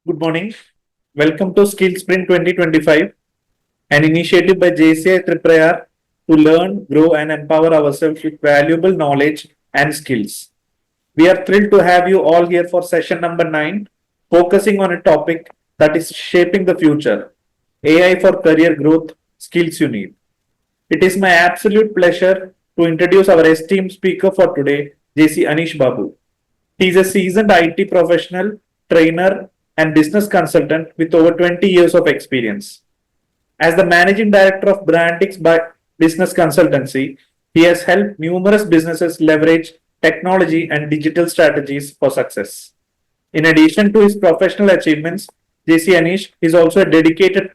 Good morning. Welcome to Skill Sprint 2025, an initiative by JCI Triprayar to learn, grow, and empower ourselves with valuable knowledge and skills. We are thrilled to have you all here for session number 9, focusing on a topic that is shaping the future: AI for career growth, skills you need. It is my absolute pleasure to introduce our esteemed speaker for today, JC Anish Babu. He is a seasoned IT professional, trainer, and business consultant with over 20 years of experience. As the managing director of Braandix by Business Consultancy, he has helped numerous businesses leverage technology and digital strategies for success. In addition to his professional achievements, JC Anish is also a dedicated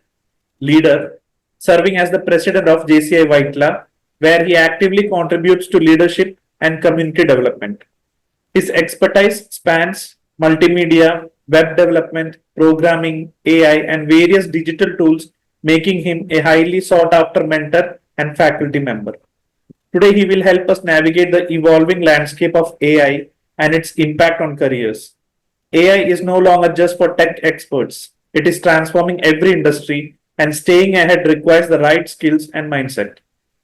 leader, serving as the president of JCI Vytilla, where he actively contributes to leadership and community development. His expertise spans multimedia, web development, programming, AI, and various digital tools, making him a highly sought after mentor and faculty member. Today, he will help us navigate the evolving landscape of AI and its impact on careers. AI is no longer just for tech experts, it is transforming every industry, and staying ahead requires the right skills and mindset.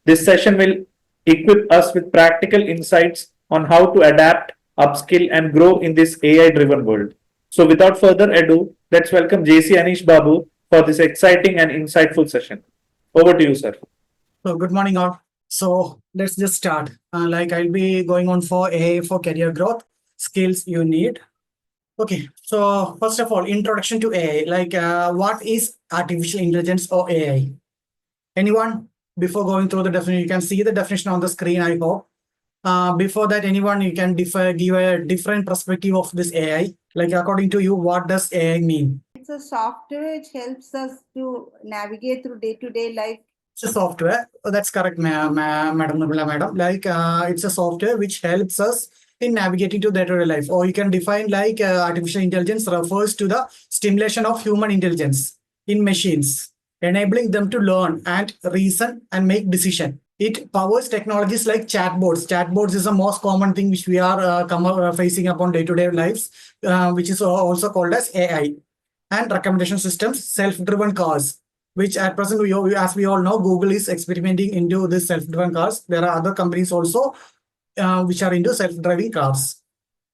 This session will equip us with practical insights on how to adapt, upskill, and grow in this AI driven world. So, without further ado, let's welcome JC Anish Babu for this exciting and insightful session. Over to you, sir. So good morning all. So let's just start. I'll be going on for AI for career growth, skills you need. Okay, so first of all, introduction to AI. What is artificial intelligence or AI? Anyone? Before going through the definition, you can see the definition on the screen, I hope. Before that, anyone, you can give a different perspective of this AI. Like according to you, what does AI mean? It's a software which helps us to navigate through day-to-day life. It's a software. That's correct, Madam Nubula, madam. It's a software which helps us in navigating to day-to-day life. Or you can define artificial intelligence refers to the stimulation of human intelligence in machines, enabling them to learn and reason and make decision. It powers technologies like chatbots. Chatbots is the most common thing which we are facing upon day-to-day lives, which is also called as AI. And recommendation systems, self-driven cars, which at present, as we all know, Google is experimenting into this self-driven cars. There are other companies also which are into self-driving cars.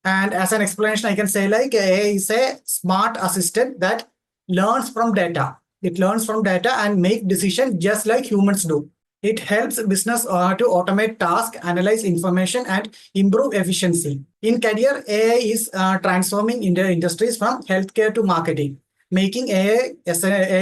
And as an explanation, I can say AI is a smart assistant that learns from data. It learns from data and make decisions just like humans do. It helps business to automate tasks, analyze information, and improve efficiency. In career, AI is transforming industries from healthcare to marketing, making AI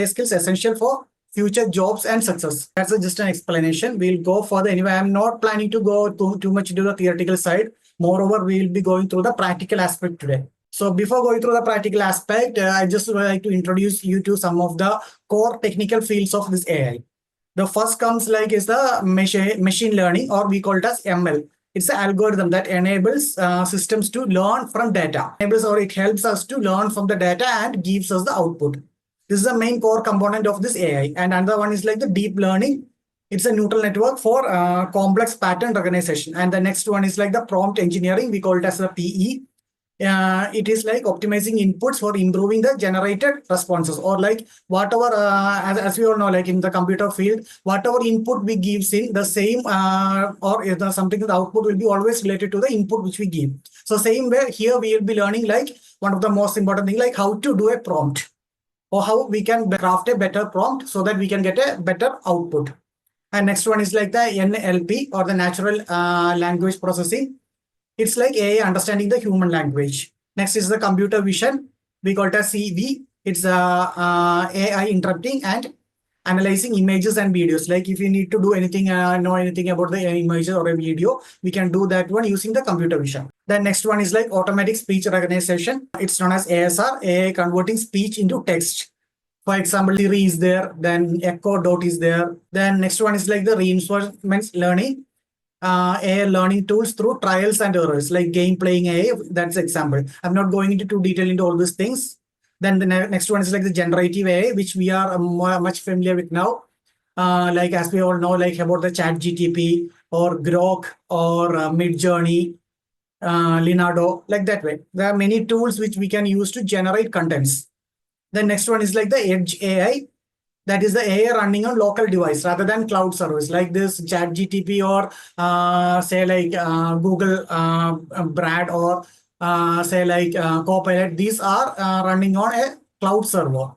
skills essential for future jobs and success. That's just an explanation. We'll go further anyway. I'm not planning to go too much into the theoretical side. Moreover, we'll be going through the practical aspect today. So before going through the practical aspect, I just would like to introduce you to some of the core technical fields of this AI. The first comes is the machine learning, or we call it as ML. It's an algorithm that enables systems to learn from data. It helps us to learn from the data and gives us the output. This is the main core component of this AI. And another one is like the deep learning. It's a neural network for complex pattern recognition. And the next one is like the prompt engineering. We call it as the PE. It is like optimizing inputs for improving the generated responses, or like whatever, as we all know, like in the computer field, whatever input we give in the same or something, the output will be always related to the input which we give. So same way here we will be learning like one of the most important thing, like how to do a prompt, or how we can craft a better prompt so that we can get a better output. And next one is like the NLP, or the natural language processing. It's like AI understanding the human language. Next is the computer vision. We call it as CV. It's AI interpreting and analyzing images and videos. Like if you need to do anything, know anything about the image or a video, we can do that one using the computer vision. The next one is like automatic speech recognition. It's known as ASR, AI converting speech into text. For example, Siri is there, then Echo Dot is there. Then next one is like the reinforcement learning. AI learning tools through trials and errors, like game playing AI. That's example. I'm not going into too detail into all these things. Then the next one is like the generative AI, which we are much familiar with now. Like as we all know, like about the ChatGTP or Grok or Midjourney, Leonardo, like that way. There are many tools which we can use to generate contents. Then next one is like the edge AI. That is the AI running on local device rather than cloud service like this chat GTP or say like Google Brad or say like Copilot. These are running on a cloud server.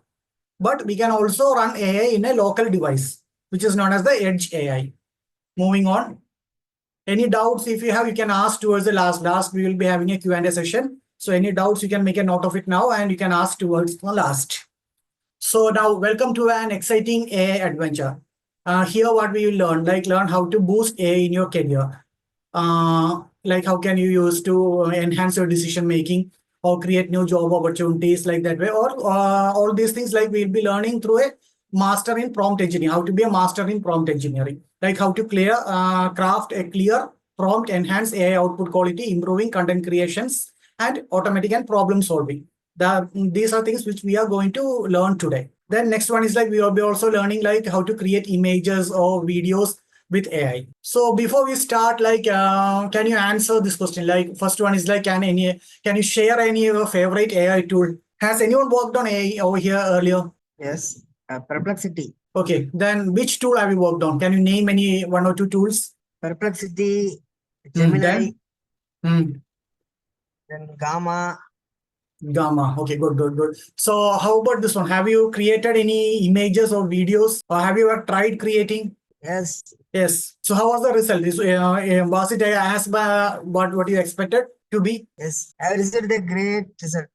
But we can also run AI in a local device, which is known as the edge AI. Moving on. Any doubts, if you have, you can ask towards the last. We will be having a Q&A session. So any doubts, you can make a note of it now and you can ask towards the last. So now welcome to an exciting AI adventure. Here what we will learn how to boost AI in your career. Like how can you use to enhance your decision making or create new job opportunities like that way, or all these things like we'll be learning through a master in prompt engineering, how to be a master in prompt engineering, like how to craft a clear prompt, enhance AI output quality, improving content creations and automatic and problem solving. These are things which we are going to learn today. Then next one is like we will be also learning like how to create images or videos with AI. So before we start, like, can you answer this question? Like, first one is like, can you share any of your favorite AI tool? Has anyone worked on AI over here earlier? Yes, Perplexity. Okay, then which tool have you worked on? Can you name any one or two tools? Perplexity, Gemini, Then then Gamma. Gamma. Okay, good. So how about this one? Have you created any images or videos, or have you ever tried creating? Yes, Yes. So how was the result? Was it as by what you expected to be? yes. I have received a great result.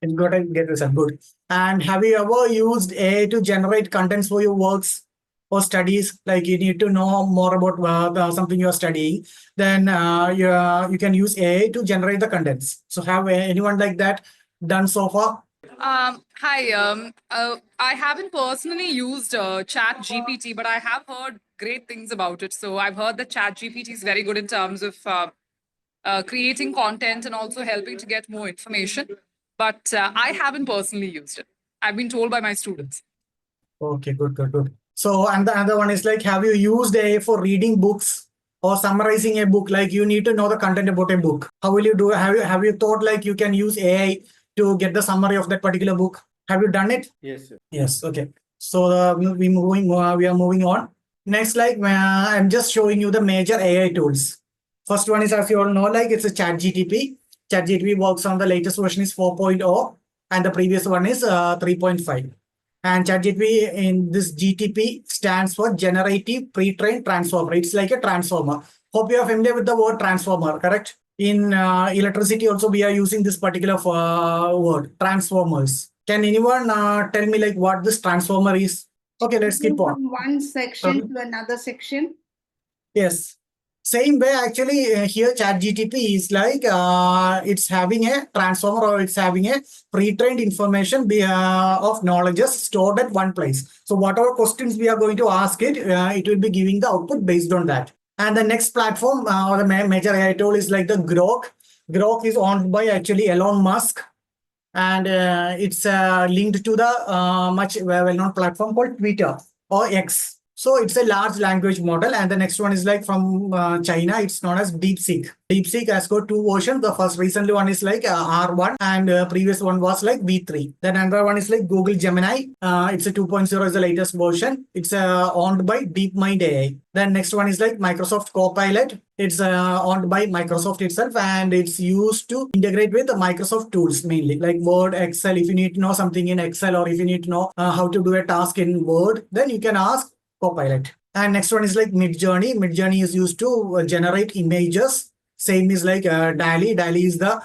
It got a get result. Good. And have you ever used AI to generate contents for your works or studies? Like you need to know more about something you are studying, then you can use AI to generate the contents. So have anyone like that done so far? Hi. I haven't personally used Chat GPT, but I have heard great things about it. So I've heard that Chat GPT is very good in terms of creating content and also helping to get more information. But I haven't personally used it. I've been told by my students. Okay, good. So, and the other one is like, have you used AI for reading books or summarizing a book? Like you need to know the content about a book. How will you do? Have you thought like you can use AI to get the summary of that particular book? Have you done it? Yes, sir. Yes. Okay. So we are moving on. Next, like I'm just showing you the major AI tools. First one is, as you all know, like it's a Chat GTP. Chat GTP works on the latest version is 4.0 and the previous one is 3.5. And ChatGPT in this GTP stands for Generative Pre-trained Transformer. It's like a transformer. Hope you are familiar with the word transformer, correct? In electricity also we are using this particular word, transformers. Can anyone tell me like what this transformer is? Okay, let's keep on. From one section to another section. Yes. Same way, actually, here ChatGTP is like it's having a transformer or it's having a pre-trained information of knowledges stored at one place. So whatever questions we are going to ask it, it will be giving the output based on that. And the next platform or the major AI tool is like the Grok. Grok is owned by actually Elon Musk. And it's linked to the much well-known platform called Twitter or X. So it's a large language model. And the next one is like from China. It's known as DeepSeek. DeepSeek has got two versions. The first recently one is like R1 and previous one was like V3. Then another one is like Google Gemini. It's a 2.0 is the latest version. It's owned by DeepMind AI. Then next one is like Microsoft Copilot. It's owned by Microsoft itself and it's used to integrate with the Microsoft tools mainly like Word, Excel. If you need to know something in Excel or if you need to know how to do a task in Word, then you can ask Copilot. And next one is like Midjourney. Midjourney is used to generate images. Same is like DALL-E. DALL-E is the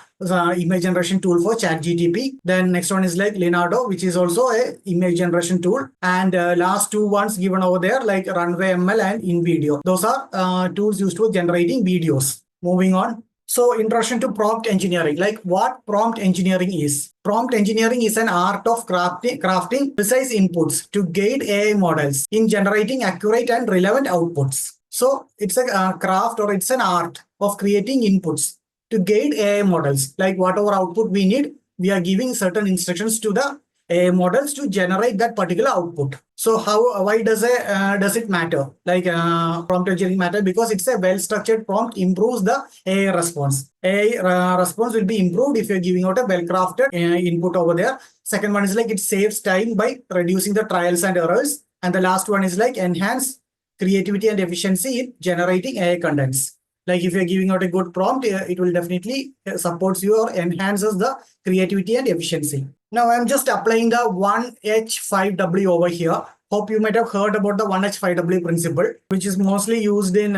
image generation tool for ChatGPT. Then next one is like Leonardo, which is also a image generation tool. And last two ones given over there like Runway ML and InVideo. Those are tools used for generating videos. Moving on. So introduction to prompt engineering, like what prompt engineering is. Prompt engineering is an art of crafting precise inputs to guide AI models in generating accurate and relevant outputs. So it's a craft or it's an art of creating inputs to guide AI models. Like whatever output we need, we are giving certain instructions to the AI models to generate that particular output. So why does it matter? Like prompt engineering matter because it's a well-structured prompt improves the AI response. AI response will be improved if you're giving out a well-crafted input over there. Second one is like it saves time by reducing the trials and errors. And the last one is like enhance creativity and efficiency in generating AI contents. Like if you're giving out a good prompt, it will definitely supports you or enhances the creativity and efficiency. Now I'm just applying the 1H5W over here. Hope you might have heard about the 1H5W principle, which is mostly used in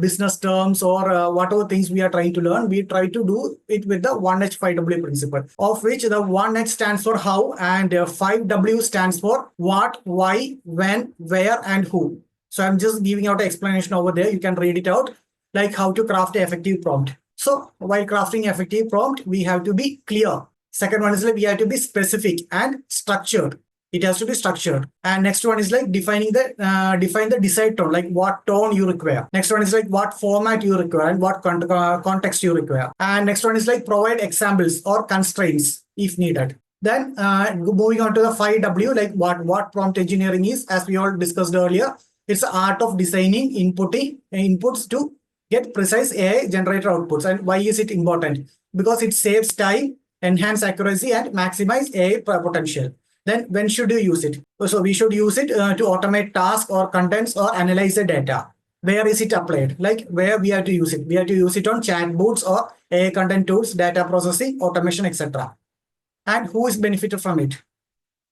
business terms or whatever things we are trying to learn. We try to do it with the 1H5W principle, of which the 1H stands for how and 5W stands for what, why, when, where, and who. So I'm just giving out an explanation over there. You can read it out, like how to craft an effective prompt. So while crafting effective prompt, we have to be clear. Second one is like we have to be specific and structured. It has to be structured. And next one is like define the desired tone, like what tone you require. Next one is like what format you require and what context you require. And next one is like provide examples or constraints if needed. Then moving on to the 5W, like what prompt engineering is, as we all discussed earlier. It's the art of designing inputs to get precise AI generator outputs. And why is it important? Because it saves time, enhance accuracy, and maximize AI potential. Then when should you use it? So we should use it to automate tasks or contents or analyze the data. Where is it applied? Like where we have to use it? We have to use it on chatbots or AI content tools, data processing, automation, etc. And who is benefited from it?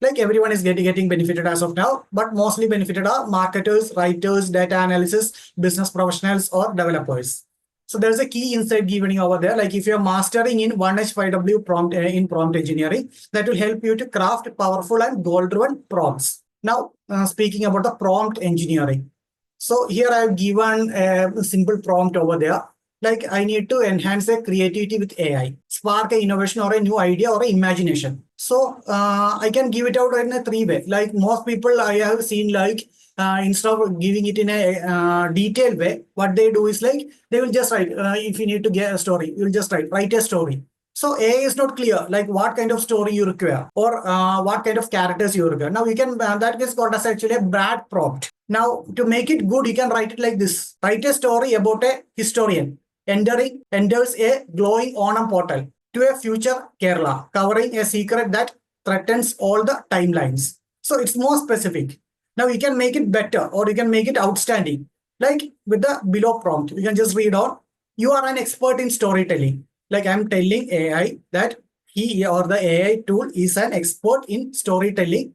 Like everyone is getting benefited as of now, but mostly benefited are marketers, writers, data analysts, business professionals, or developers. So there's a key insight given over there. Like if you're mastering in 1H5W prompt in prompt engineering, that will help you to craft powerful and goal-driven prompts. Now, speaking about the prompt engineering. So here I've given a simple prompt over there. Like I need to enhance the creativity with AI, spark an innovation or a new idea or imagination. So I can give it out in a 3-way. Like most people I have seen, like instead of giving it in a detailed way, what they do is like they will just write. If you need to get a story, you'll just write a story. So AI is not clear, like what kind of story you require or what kind of characters you require. Now you can, that is called as actually a Brad prompt. Now to make it good, you can write it like this. Write a story about a historian enters a glowing Onam portal to a future Kerala, covering a secret that threatens all the timelines. So it's more specific. Now you can make it better or you can make it outstanding. Like with the below prompt, you can just read on. You are an expert in storytelling. Like I'm telling AI that he or the AI tool is an expert in storytelling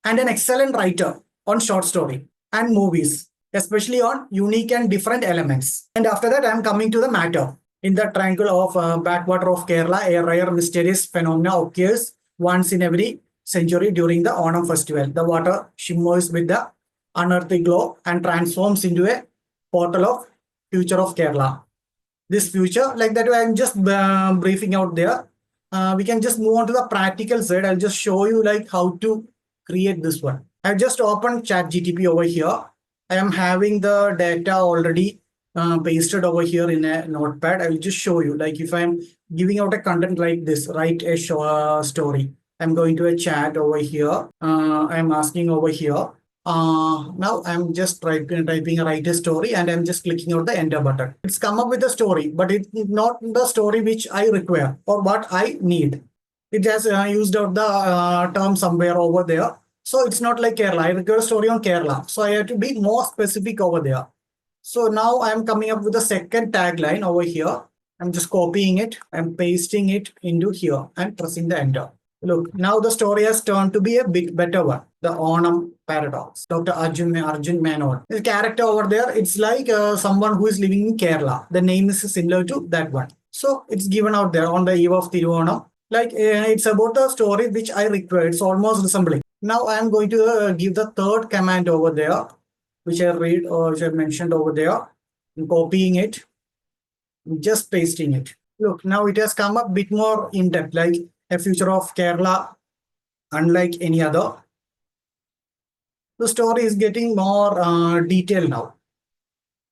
and an excellent writer on short story and movies, especially on unique and different elements. And after that, I'm coming to the matter. In the triangle of backwater of Kerala, a rare mysterious phenomena occurs once in every century during the Onam festival. The water shimmers with the unearthly glow and transforms into a portal of future of Kerala. This future, like that way, I'm just briefing out there. We can just move on to the practical side. I'll just show you like how to create this one. I've just opened ChatGPT over here. I am having the data already pasted over here in a notepad. I will just show you, like if I'm giving out a content like this, write a story. I'm going to a chat over here. I'm asking over here. Now I'm just typing write a story and I'm just clicking out the enter button. It's come up with a story, but it's not the story which I require or what I need. It has used out the term somewhere over there. So it's not like Kerala. I require a story on Kerala. So I have to be more specific over there. So now I'm coming up with the second tagline over here. I'm just copying it. I'm pasting it into here and pressing the enter. Look, now the story has turned to be a bit better one. The Onam paradox. Dr. Arjun Menon. The character over there, it's like someone who is living in Kerala. The name is similar to that one. So it's given out there on the eve of Tiruvonam. Like it's about the story which I require. It's almost resembling. Now I am going to give the third command over there, which I read or which I mentioned over there. I'm copying it, just pasting it. Look, now it has come up a bit more in depth, like a future of Kerala, unlike any other. The story is getting more detailed now.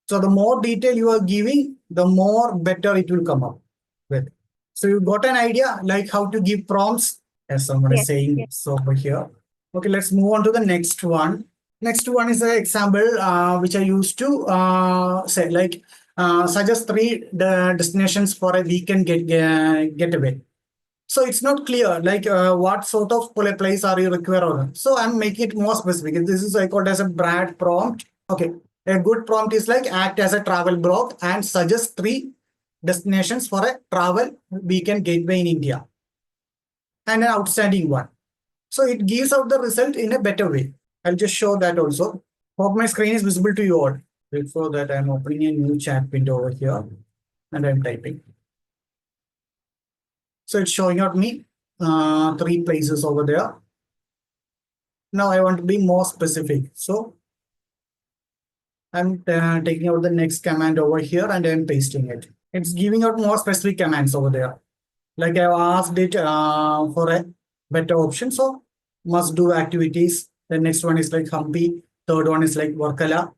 So the more detail you are giving, the more better it will come up with. So you got an idea like how to give prompts as someone is Yes, saying yes. so over here. Okay, let's move on to the next one. Next one is an example which I used to say like suggest three destinations for a weekend getaway. So it's not clear like what sort of place are you require on. So I'm making it more specific. This is I called as a Brad prompt. Okay, a good prompt is like act as a travel blog and suggest three destinations for a travel weekend gateway in India and an outstanding one. So it gives out the result in a better way. I'll just show that also. Hope my screen is visible to you all. Before that, I'm opening a new chat window over here and I'm typing. So it's showing out me three places over there. Now I want to be more specific. So I'm taking out the next command over here and I'm pasting it. It's giving out more specific commands over there. Like I've asked it for a better option. So must do activities. The next one is like Hampi. Third one is like Varkala.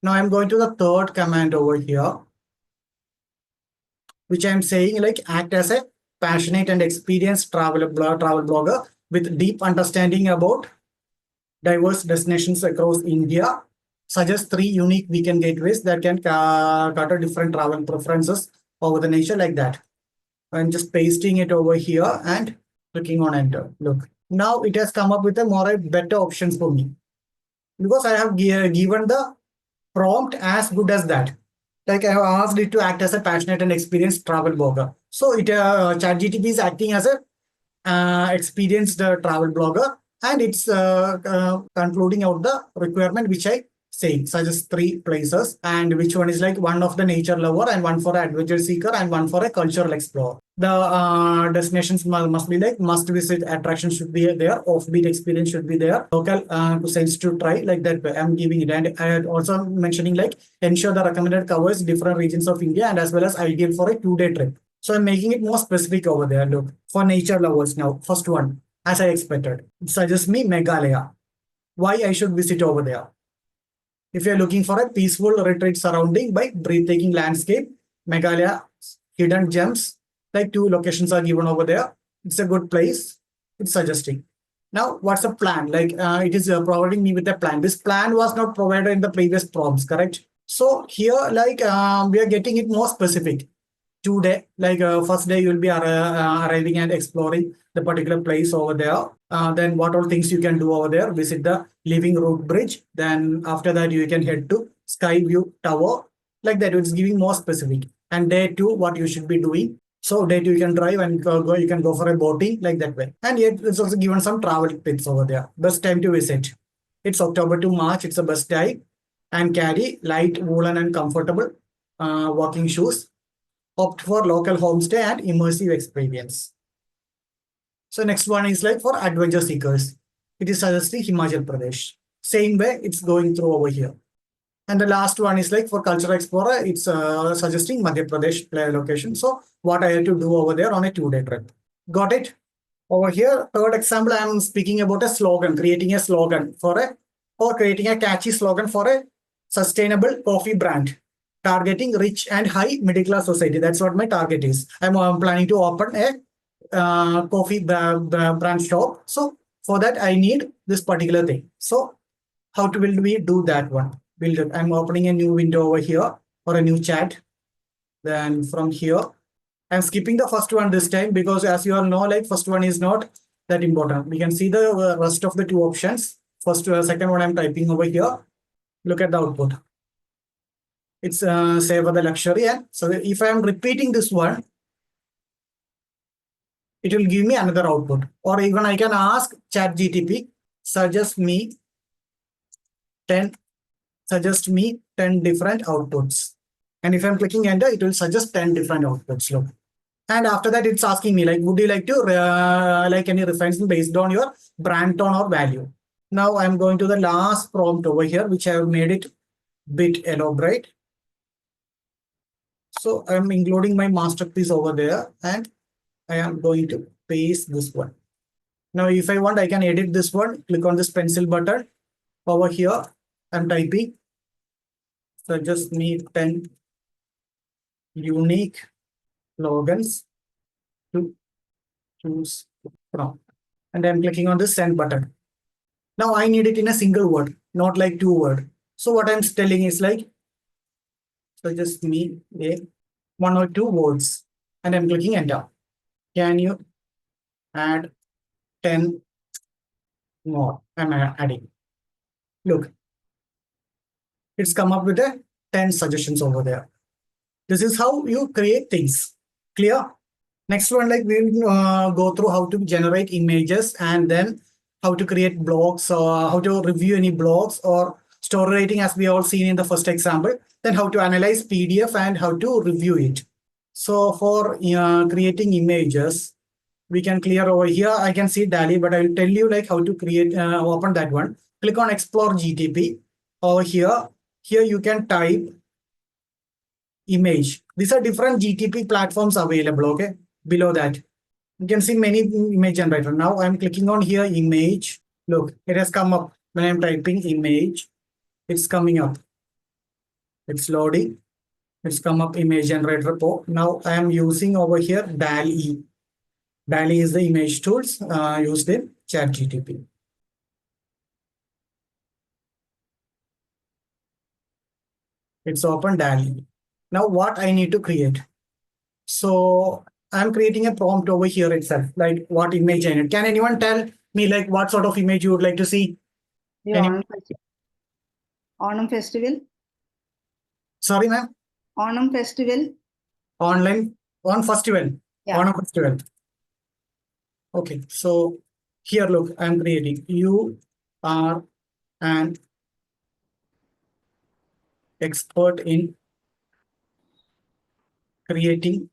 Now I'm going to the third command over here, which I'm saying like act as a passionate and experienced travel blogger with deep understanding about diverse destinations across India. Suggest three unique weekend gateways that can cater different travel preferences over the nature like that. I'm just pasting it over here and clicking on enter. Look, now it has come up with a more better options for me because I have given the prompt as good as that. Like I have asked it to act as a passionate and experienced travel blogger. So it ChatGPT is acting as a experienced travel blogger, and it's concluding out the requirement which I say, suggest three places, and which one is like one of the nature lover and one for adventure seeker and one for a cultural explorer. The destinations must be like must visit attractions should be there, offbeat experience should be there, local sense to try like that. I'm giving it, and I had also mentioning like ensure the recommended covers different regions of India and as well as ideal for a 2-day trip. So I'm making it more specific over there. Look, for nature lovers now, first one, as I expected, it suggests me Meghalaya. Why I should visit over there? If you're looking for a peaceful retreat surrounding by breathtaking landscape, Meghalaya, hidden gems, like two locations are given over there. It's a good place. It's suggesting. Now, what's the plan? Like it is providing me with a plan. This plan was not provided in the previous prompts, correct? So here, like we are getting it more specific. 2-day, like first day you'll be arriving and exploring the particular place over there. Then what all things you can do over there? Visit the Living Root Bridge. Then after that you can head to Sky View Tower. Like that, it's giving more specific. And day 2, what you should be doing. So day 2 you can drive and go. You can go for a boating like that way. And yet it's also given some travel tips over there. Best time to visit. It's October to March. It's the best time. And carry light, woolen, and comfortable walking shoes. Opt for local homestay and immersive experience. So next one is like for adventure seekers. It is suggesting Himachal Pradesh. Same way it's going through over here. And the last one is like for cultural explorer, it's suggesting Madhya Pradesh play location. So what I have to do over there on a 2-day trip. Got it? Over here, third example, I'm speaking about a slogan, creating a slogan or creating a catchy slogan for a sustainable coffee brand, targeting rich and high middle class society. That's what my target is. I'm planning to open a coffee brand shop. So for that, I need this particular thing. So how will we do that one? I'm opening a new window over here or a new chat. Then from here, I'm skipping the first one this time because as you all know, like first one is not that important. We can see the rest of the two options. First, second one I'm typing over here. Look at the output. It's save the luxury. And so if I'm repeating this one, it will give me another output. Or even I can ask ChatGPT, suggest me 10 different outputs. And if I'm clicking enter, it will suggest 10 different outputs. Look. And after that, it's asking me like, would you like to like any reference based on your brand tone or value? Now I'm going to the last prompt over here, which I have made it bit elaborate. So I'm including my masterpiece over there and I am going to paste this one. Now, if I want, I can edit this one. Click on this pencil button over here. I'm typing. So just need 10 unique slogans to choose from. and I'm clicking on this send button. Now I need it in a single word, not like 2 word. So what I'm telling is like, so just me a 1 or 2 words, and I'm clicking enter. Can you add 10 more? I'm adding. Look, it's come up with a 10 suggestions over there. This is how you create things. Clear? Next one, like we'll go through how to generate images and then how to create blogs or how to review any blogs or story writing as we all seen in the first example. Then how to analyze PDF and how to review it. So for creating images, we can clear over here. I can see DALI, but I will tell you like how to create, open that one. Click on Explore GTP. Over here, you can type image. These are different GTP platforms available, okay? Below that, you can see many image generator. Now I'm clicking on here, image. Look, it has come up. When I'm typing image, it's coming up. It's loading. It's come up image generator. Now I am using over here DALI. DALI is the image tools used in ChatGTP. It's open DALI. Now what I need to create. So I'm creating a prompt over here itself, like what image I need. Can anyone tell me like what sort of image you would like to see? The Any- Onam festival. Sorry, ma'am. Onam festival. On festival. Yeah. On a festival. Okay, so here look, I'm creating. You are an expert in creating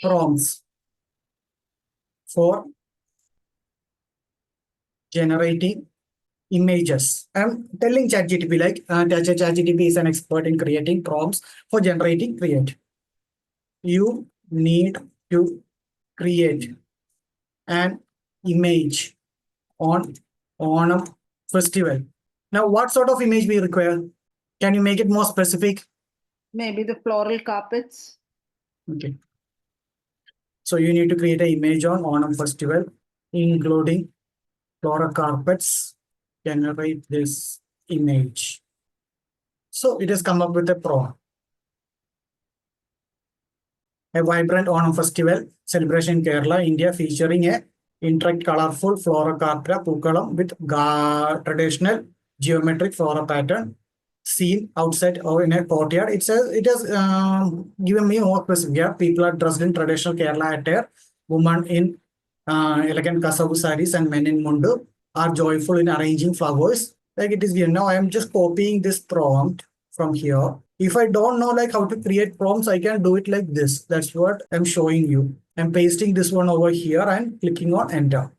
prompts for generating images. I'm telling ChatGTP like ChatGTP is an expert in creating prompts for generating create. You need to create an image on a festival. Now, what sort of image we require? Can you make it more specific? Maybe the floral carpets. Okay. So you need to create an image on Onam festival, including floral carpets. Generate this image. So it has come up with a prompt. A vibrant Onam festival celebration in Kerala, India, featuring a intricate, colorful flora carpet Pookalam with traditional geometric flora pattern seen outside or in a courtyard. It has given me more specific. Yeah, people are dressed in traditional Kerala attire. Women in elegant kasavu sarees and men in mundu are joyful in arranging flowers. Like it is here. Now I am just copying this prompt from here. If I don't know like how to create prompts, I can do it like this. That's what I'm showing you. I'm pasting this one over here and clicking on enter.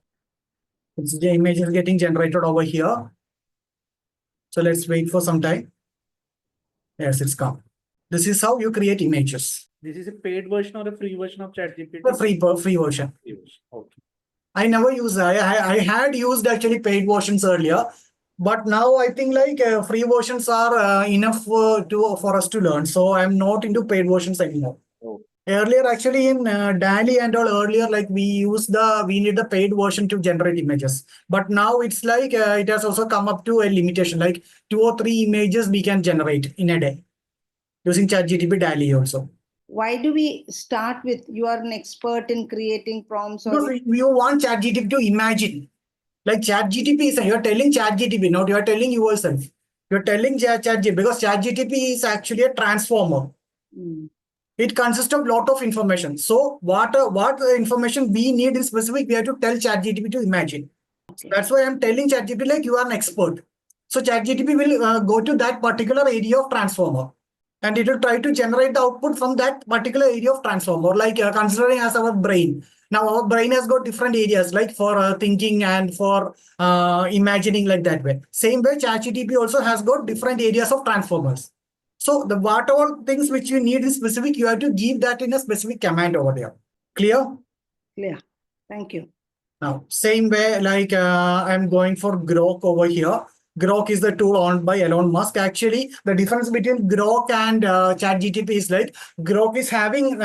It's the image is getting generated over here. So let's wait for some time. Yes, it's come. This is how you create images. This is a paid version or a free version of ChatGPT? The free version. Free version. Okay. I never use. I had used actually paid versions earlier, but now I think like free versions are enough for us to learn. So I'm not into paid versions anymore. Oh. Earlier, actually in DALI and all earlier, like we need the paid version to generate images. But now it's like it has also come up to a limitation, like 2 or 3 images we can generate in a day using ChatGPT DALI also. Why do we start with you are an expert in creating prompts? Or Because you want ChatGPT to imagine. Like ChatGPT is, you're telling ChatGPT, not you're telling yourself. You're telling ChatGPT because ChatGPT is actually a transformer. Mm. It consists of a lot of information. So what information we need in specific, we have to tell ChatGPT to imagine. Okay. That's why I'm telling ChatGPT like you are an expert. So ChatGPT will go to that particular area of transformer. And it will try to generate the output from that particular area of transformer, like considering as our brain. Now our brain has got different areas like for thinking and for imagining like that way. Same way ChatGPT also has got different areas of transformers. So the whatever things which you need in specific, you have to give that in a specific command over there. Clear? Clear. Thank you. Now, same way, like I'm going for Grok over here. Grok is the tool owned by Elon Musk. Actually, the difference between Grok and ChatGPT is like Grok is having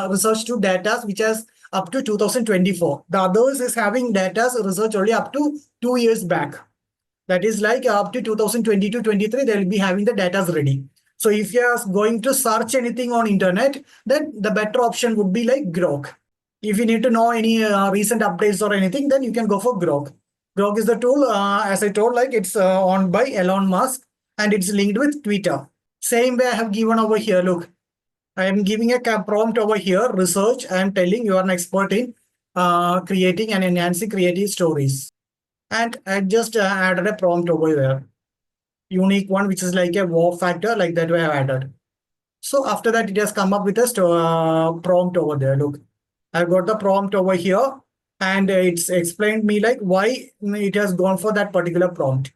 research to data which has up to 2024. The others is having data research only up to 2 years back. That is like up to 2022-23, they will be having the data ready. So if you are going to search anything on internet, then the better option would be like Grok. If you need to know any recent updates or anything, then you can go for Grok. Grok is the tool, as I told, like it's owned by Elon Musk and it's linked with Twitter. Same way I have given over here. Look, I am giving a prompt over here, research. I am telling you are an expert in creating and enhancing creative stories. And I just added a prompt over there. Unique one, which is like a wow factor, like that way I added. So after that, it has come up with a prompt over there. Look, I've got the prompt over here and it's explained me like why it has gone for that particular prompt.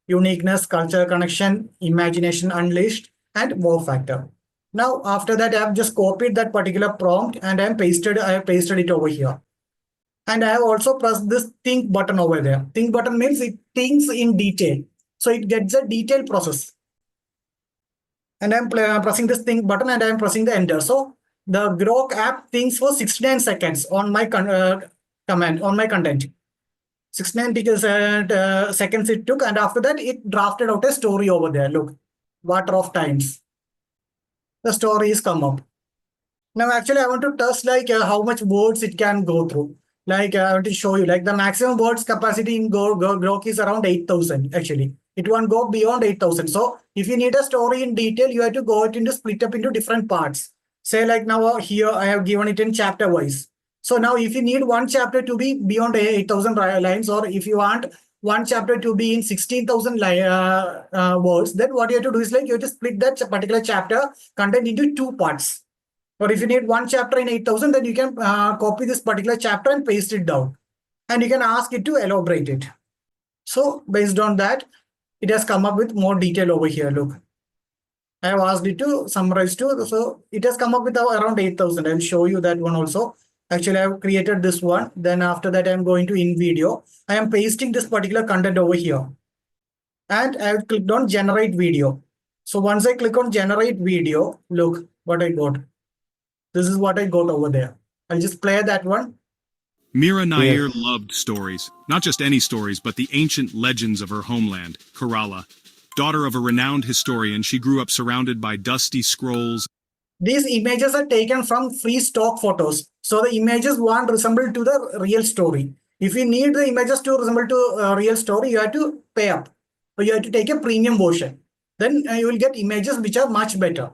Uniqueness, cultural connection, imagination unleashed, and wow factor. Now, after that, I have just copied that particular prompt and I have pasted it over here. And I have also pressed this think button over there. Think button means it thinks in detail. So it gets a detailed process. And I'm pressing this think button and I'm pressing the enter. So the Grok app thinks for 69 seconds on my command, on my content. 69 seconds it took, and after that it drafted out a story over there. Look, Water of Times. The story is come up. Now actually I want to test like how much words it can go through. Like I want to show you like the maximum words capacity in Grok is around 8,000 actually. It won't go beyond 8,000. So if you need a story in detail, you have to go it into split up into different parts. Say like now here I have given it in chapter wise. So now if you need one chapter to be beyond 8,000 lines, or if you want one chapter to be in 16,000 words, then what you have to do is like you have to split that particular chapter content into two parts. Or if you need one chapter in 8,000, then you can copy this particular chapter and paste it down. And you can ask it to elaborate it. So based on that, it has come up with more detail over here. Look, I have asked it to summarize too. So it has come up with around 8,000. I'll show you that one also. Actually, I have created this one. Then after that, I'm going to in video. I am pasting this particular content over here. And I have clicked on generate video. So once I click on generate video, look what I got. This is what I got over there. I'll just play that one. Mira Nair loved stories, not just any stories, but the ancient legends of her homeland, Kerala. Daughter of a renowned historian, she grew up surrounded by dusty scrolls. These images are taken from free stock photos. So the images won't resemble to the real story. If you need the images to resemble to a real story, you have to pay up. Or you have to take a premium version. Then you will get images which are much better.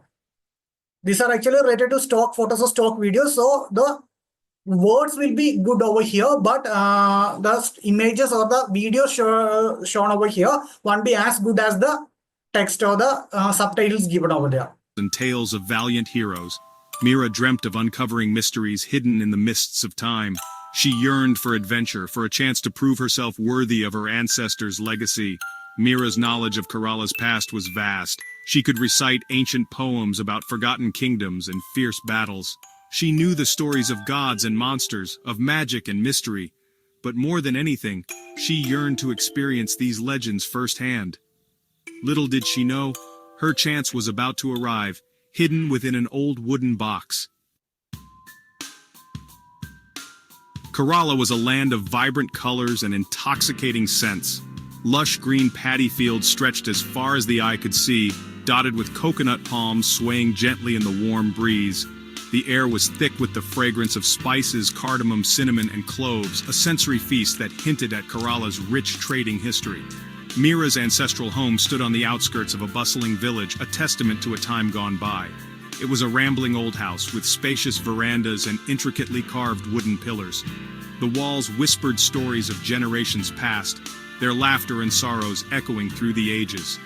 These are actually related to stock photos or stock videos. So the words will be good over here, but the images or the video shown over here won't be as good as the text or the subtitles given over there. And tales of valiant heroes. Mira dreamt of uncovering mysteries hidden in the mists of time. She yearned for adventure, for a chance to prove herself worthy of her ancestors' legacy. Mira's knowledge of Kerala's past was vast. She could recite ancient poems about forgotten kingdoms and fierce battles. She knew the stories of gods and monsters, of magic and mystery. But more than anything, she yearned to experience these legends firsthand. Little did she know, her chance was about to arrive, hidden within an old wooden box. Kerala was a land of vibrant colors and intoxicating scents. Lush green paddy fields stretched as far as the eye could see, dotted with coconut palms swaying gently in the warm breeze. The air was thick with the fragrance of spices, cardamom, cinnamon, and cloves, a sensory feast that hinted at Kerala's rich trading history. Mira's ancestral home stood on the outskirts of a bustling village, a testament to a time gone by. It was a rambling old house with spacious verandas and intricately carved wooden pillars. The walls whispered stories of generations past, their laughter and sorrows echoing through the ages.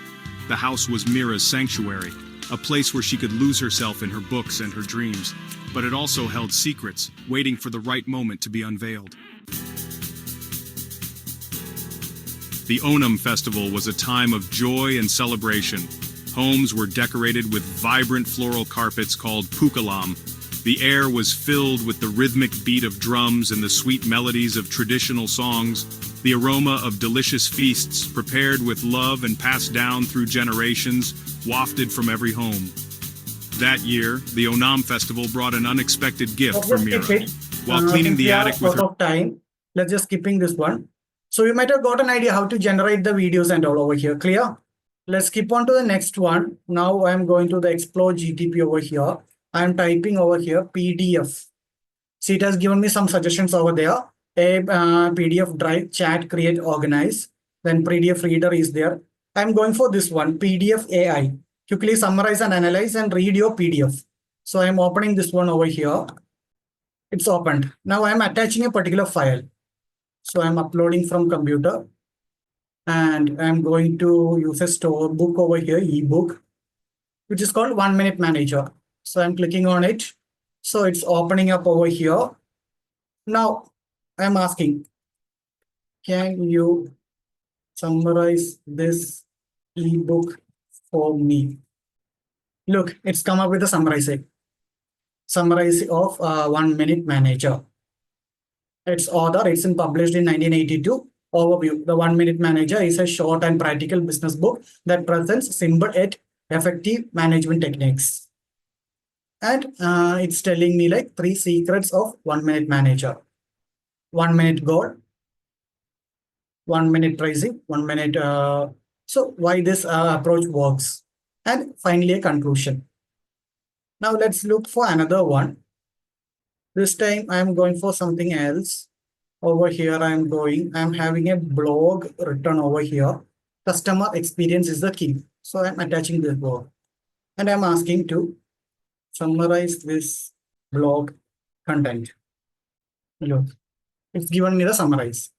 The house was Mira's sanctuary, a place where she could lose herself in her books and her dreams, but it also held secrets, waiting for the right moment to be unveiled. The Onam festival was a time of joy and celebration. Homes were decorated with vibrant floral carpets called pukalam. The air was filled with the rhythmic beat of drums and the sweet melodies of traditional songs, the aroma of delicious feasts prepared with love and passed down through generations, wafted from every home. That year, the Onam festival brought an unexpected gift for Mira. while cleaning since the we are attic with out her. of time, let's just skipping this one. So you might have got an idea how to generate the videos and all over here. Clear? Let's skip on to the next one. Now I'm going to the Explore GTP over here. I'm typing over here PDF. See, it has given me some suggestions over there. A PDF drive, chat, create, organize. Then PDF reader is there. I'm going for this one, PDF AI. Quickly summarize and analyze and read your PDF. So I'm opening this one over here. It's opened. Now I'm attaching a particular file. So I'm uploading from computer. And I'm going to use a store book over here, ebook, which is called 1 Minute Manager. So I'm clicking on it. So it's opening up over here. Now I'm asking, can you summarize this ebook for me? Look, it's come up with a summary of 1 Minute Manager. Its author, it's published in 1982. Overview. The 1 Minute Manager is a short and practical business book that presents simple yet effective management techniques. And it's telling me like 3 secrets of 1 Minute Manager. 1 minute goal, 1 minute pricing, 1 minute. So why this approach works. And finally a conclusion. Now let's look for another one. This time I'm going for something else. Over here I'm having a blog written over here. Customer experience is the key. So I'm attaching this blog. And I'm asking to summarize this blog content. Look, it's given me the summarize.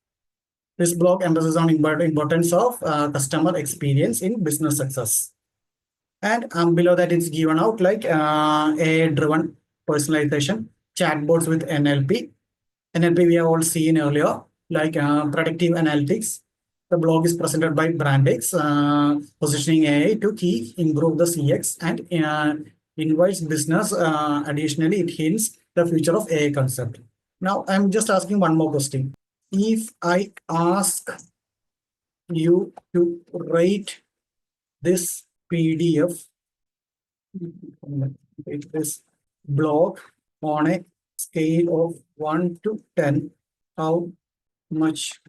This blog emphasizes on importance of customer experience in business success. And below that it's given out like AI-driven personalization, chatbots with NLP. NLP we have all seen earlier, like predictive analytics. The blog is presented by Braandix, positioning AI to improve the CX and invites business. Additionally, it hints the future of AI concept. Now, I'm just asking one more question. If I ask you to write this PDF, this blog on a scale of 1 to 10, how much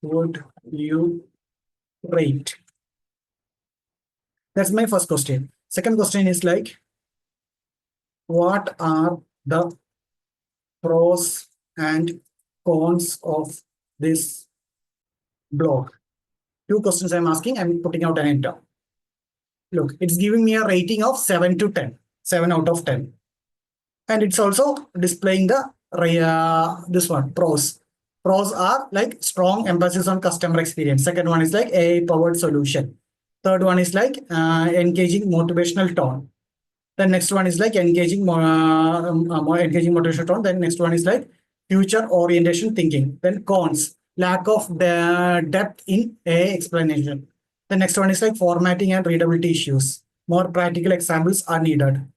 would you rate? That's my first question. Second question is like, what are the pros and cons of this blog? 2 questions I'm asking, I'm putting out an enter. Look, it's giving me a rating of 7 to 10, 7 out of 10. And it's also displaying the this one, pros. Pros are like strong emphasis on customer experience. Second one is like AI-powered solution. Third one is like engaging motivational tone. The next one is like engaging more engaging motivational tone. Then next one is like future orientation thinking. Then cons, lack of the depth in AI explanation. The next one is like formatting and readability issues. More practical examples are needed.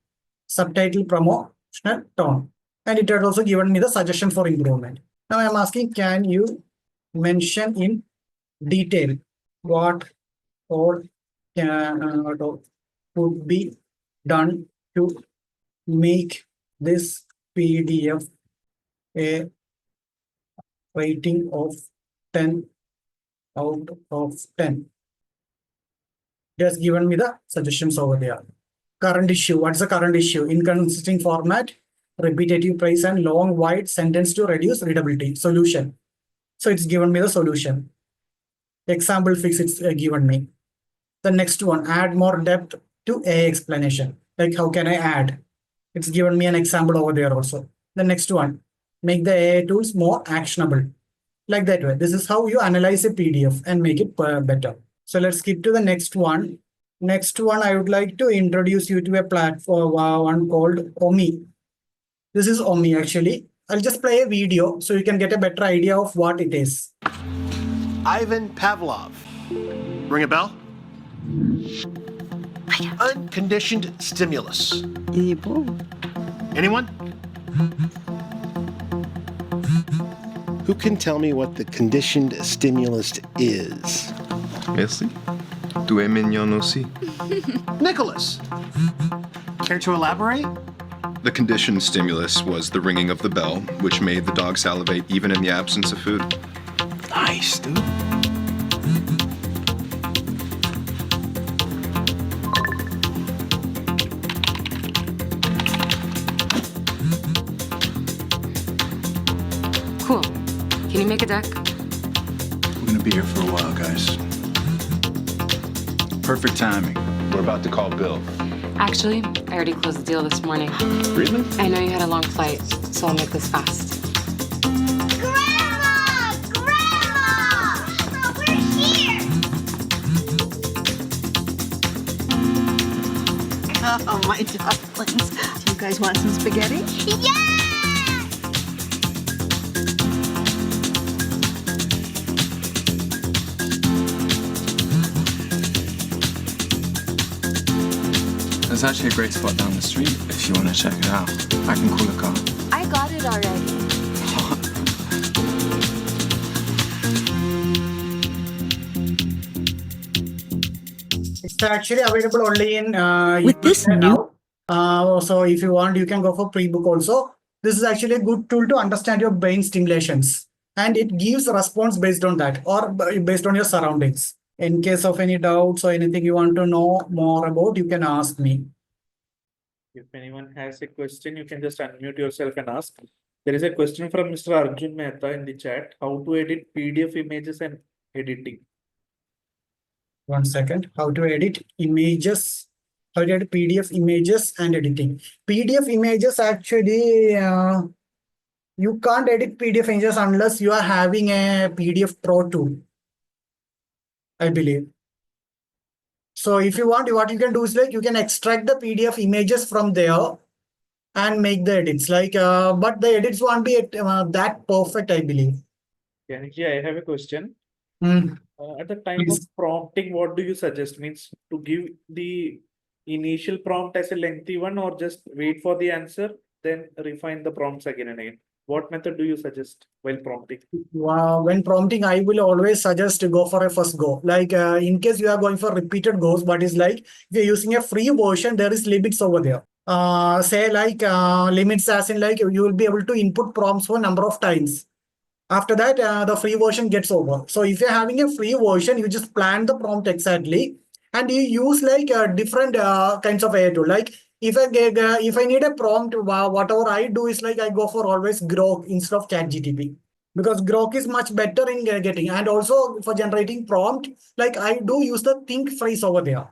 Subtitle promotional tone. And it had also given me the suggestion for improvement. Now I'm asking, can you mention in detail what all could be done to make this PDF a rating of 10 out of 10? It has given me the suggestions over there. Current issue. What's the current issue? Inconsistent format, repetitive price, and long wide sentence to reduce readability. Solution. So it's given me the solution. Example fix it's given me. The next one, add more depth to AI explanation. Like how can I add? It's given me an example over there also. The next one, make the AI tools more actionable. Like that way. This is how you analyze a PDF and make it better. So let's skip to the next one. Next one, I would like to introduce you to a platform, one called Omi. This is Omi actually. I'll just play a video so you can get a better idea of what it is. Ivan Pavlov. Ring a bell? Unconditioned stimulus. Anyone? Who can tell me what the conditioned stimulus is? Merci. Tu es mignon aussi. Nicholas. Care to elaborate? The conditioned stimulus was the ringing of the bell, which made the dog salivate even in the absence of food. Nice, dude. Cool. Can you make a deck? We're gonna be here for a while, guys. Perfect timing. We're about to call Bill. Actually, I already closed the deal this morning. Really? I know you had a long flight, so I'll make this fast. Grandma! Grandma! We're here! Oh, my darlings. Do you guys want some spaghetti? Yes! There's actually a great spot down the street if you want to check it out. I can call a car. I got it already. It's actually available only in With this USA new- now. So if you want, you can go for pre-book also. This is actually a good tool to understand your brain stimulations, and it gives a response based on that or based on your surroundings. In case of any doubts or anything you want to know more about, you can ask me. If anyone has a question, you can just unmute yourself and ask. There is a question from Mr. Arjun Mehta in the chat. How to edit PDF images and editing? 1 second. How to edit images? How to edit PDF images and editing? PDF images actually, you can't edit PDF images unless you are having a PDF Pro tool, I believe. So if you want, what you can do is like you can extract the PDF images from there and make the edits. Like, but the edits won't be that perfect, I believe. Yaniji, I have a question. Hmm. At the time Please. of prompting, what do you suggest? Means to give the initial prompt as a lengthy one, or just wait for the answer, then refine the prompts again and again? What method do you suggest while prompting? When prompting, I will always suggest to go for a first go. Like in case you are going for repeated goes, but it's like if you're using a free version, there is limits over there. Say like limits as in like you will be able to input prompts for a number of times. After that, the free version gets over. So if you're having a free version, you just plan the prompt exactly, and you use like different kinds of AI tool. Like if I need a prompt, whatever I do is like I go for always Grok instead of ChatGPT, because Grok is much better in getting, and also for generating prompt, like I do use the think phrase over there.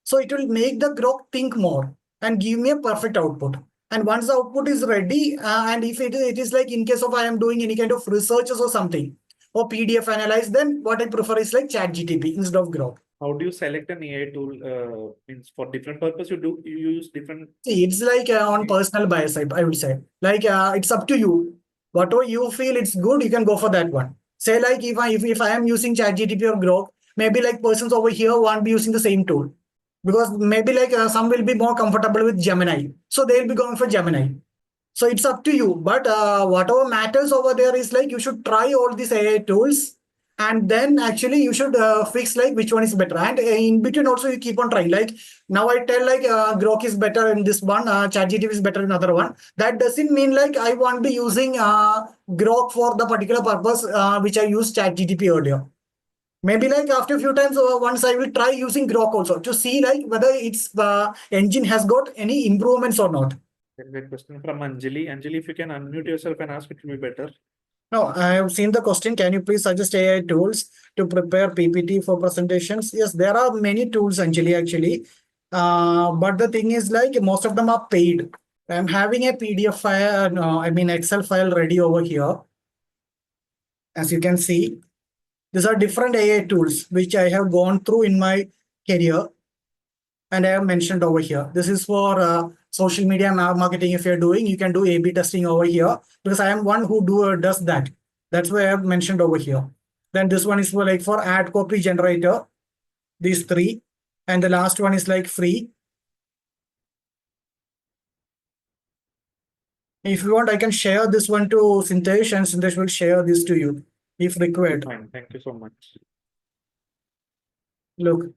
So it will make the Grok think more and give me a perfect output. And once the output is ready, and if it is like in case of I am doing any kind of researches or something, or PDF analyze, then what I prefer is like ChatGPT instead of Grok. How do you select an AI tool? Means for different purpose, you use different. See, it's like on personal bias, I would say. Like it's up to you. Whatever you feel it's good, you can go for that one. Say like if I am using ChatGPT or Grok, maybe like persons over here won't be using the same tool, because maybe like some will be more comfortable with Gemini, so they'll be going for Gemini. So it's up to you. But whatever matters over there is like you should try all these AI tools, and then actually you should fix like which one is better. And in between also you keep on trying. Like now I tell like Grok is better in this one, ChatGPT is better in another one. That doesn't mean like I won't be using Grok for the particular purpose which I used ChatGPT earlier. Maybe like after a few times once I will try using Grok also to see like whether its engine has got any improvements or not. Then a question from Anjali. Anjali, if you can unmute yourself and ask, it will be better. No, I have seen the question. Can you please suggest AI tools to prepare PPT for presentations? Yes, there are many tools, Anjali, actually. But the thing is like most of them are paid. I'm having a PDF file, no, I mean Excel file ready over here. As you can see, these are different AI tools which I have gone through in my career, and I have mentioned over here. This is for social media marketing. If you're doing, you can do A/B testing over here, because I am one who does that. That's why I have mentioned over here. Then this one is for like for ad copy generator. These three, and the last one is like free. If you want, I can share this one to Sintesh, and Sintesh will share this to you if required. Fine, thank you so much. Look,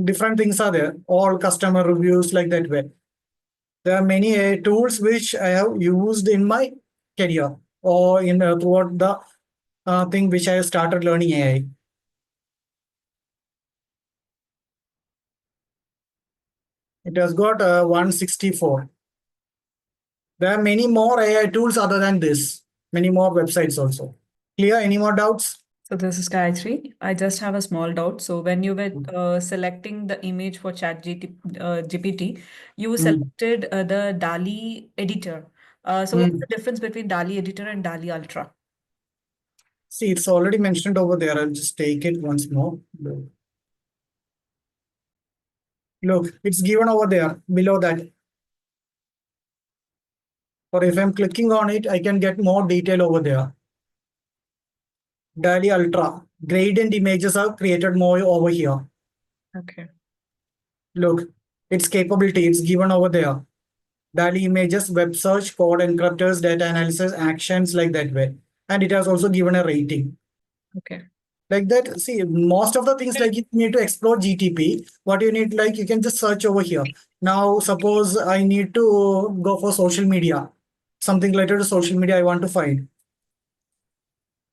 different things are there. All customer reviews like that way. There are many AI tools which I have used in my career or in throughout the thing which I started learning AI. It has got 164. There are many more AI tools other than this. Many more websites also. Clear? Any more doubts? So this is Gayatri. I just have a small doubt. So when you were selecting the image for GPT, you selected the DALI editor. So what's the difference between DALI editor and DALI Ultra? See, it's already mentioned over there. I'll just take it once more. Look, it's given over there below that. Or if I'm clicking on it, I can get more detail over there. DALI Ultra. Gradient images are created more over here. Okay. Look, its capability, it's given over there. DALI images, web search, code encryptors, data analysis, actions like that way. And it has also given a rating. Okay. Like that, see, most of the things like you need to explore GTP. What you need, like you can just search over here. Now, suppose I need to go for social media, something related to social media I want to find.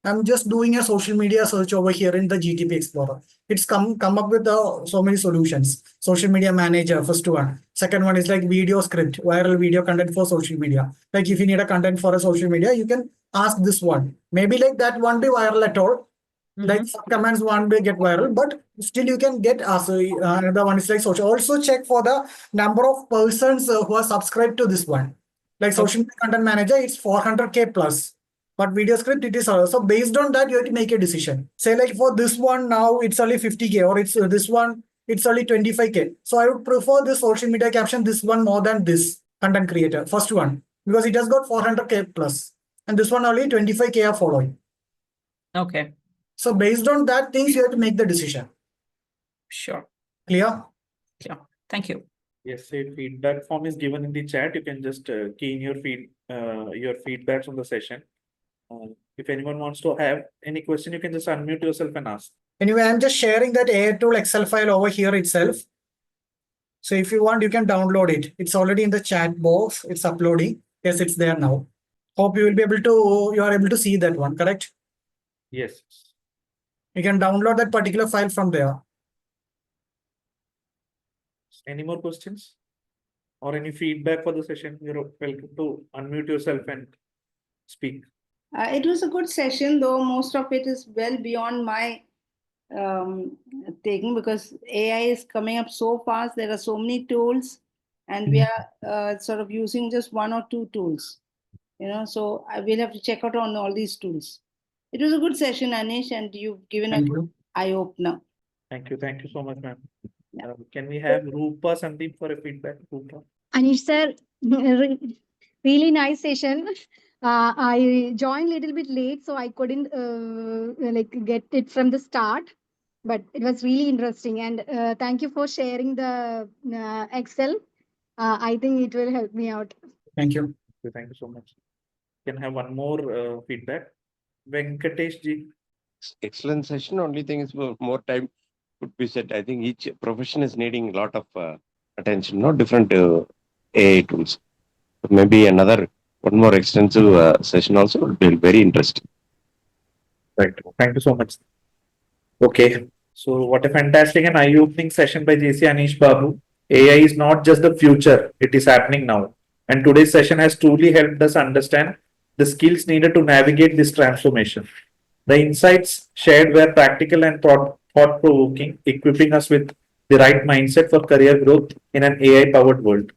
I'm just doing a social media search over here in the GTP Explorer. It's come up with so many solutions. Social media manager, first one. Second one is like video script, viral video content for social media. Like if you need a content for a social media, you can ask this one. Maybe like that won't be viral at all. Like some commands won't be get viral, but still you can get another one is like social. Also check for the number of persons who are subscribed to this one. Like social media content manager, it's 400K plus. But video script, it is also based on that, you have to make a decision. Say like for this one, now it's only 50K or it's this one, it's only 25K. So I would prefer this social media caption, this one more than this content creator, first one, because it has got 400K plus. And this one only 25K are following. Okay. So based on that things, you have to make the decision. Sure. Clear? Yeah. Thank you. Yes, a feedback form is given in the chat. You can just key in your feedbacks on the session. If anyone wants to have any question, you can just unmute yourself and ask. Anyway, I'm just sharing that AI tool Excel file over here itself. So if you want, you can download it. It's already in the chat box. It's uploading. Yes, it's there now. Hope you will be able to, you are able to see that one, correct? Yes. You can download that particular file from there. Any more questions or any feedback for the session? You're welcome to unmute yourself and speak. It was a good session, though most of it is well beyond my taking, because AI is coming up so fast. There are so many tools, and we are sort of using just one or two tools. So I will have to check out on all these tools. It was a good session, Anish, and you've given a good eye opener. Thank you. Thank you so much, ma'am. Can we have Rupa Sandeep for a feedback? Rupa. Anish sir, really nice session. I joined a little bit late, so I couldn't like get it from the start, but it was really interesting. And thank you for sharing the Excel. I think it will help me out. Thank you. Thank you so much. Can I have one more feedback? Venkatesh ji. Excellent session. Only thing is more time could be said. I think each profession is needing a lot of attention, different AI tools. Maybe one more extensive session also will be very interesting. Right. Thank you so much. Okay. So what a fantastic and eye-opening session by JCI Anish Babu. AI is not just the future, it is happening now. And today's session has truly helped us understand the skills needed to navigate this transformation. The insights shared were practical and thought-provoking, equipping us with the right mindset for career growth in an AI-powered world.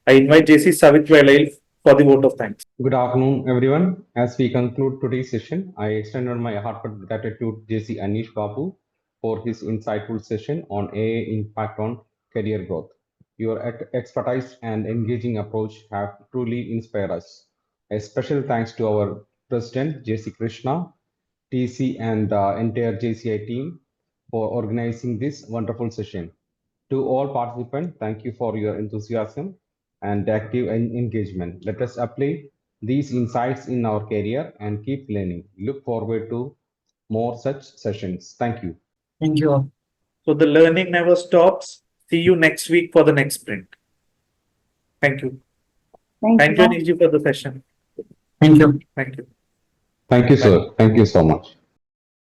I invite JC Savit Velail for the vote of thanks. Good afternoon, everyone. As we conclude today's session, I extend my heartfelt gratitude to JC Anish Babu for his insightful session on AI impact on career growth. Your expertise and engaging approach have truly inspired us. A special thanks to our President, JC Krishna, TC, and the entire JCI team for organizing this wonderful session. To all participants, thank you for your enthusiasm and active engagement. Let us apply these insights in our career and keep learning. Look forward to more such sessions. Thank you. Thank you. So the learning never stops. See you next week for the next sprint. Thank you. Thank you, Anish ji, for the session. Thank you. Thank you. Thank you, Bye. sir. Thank you so much.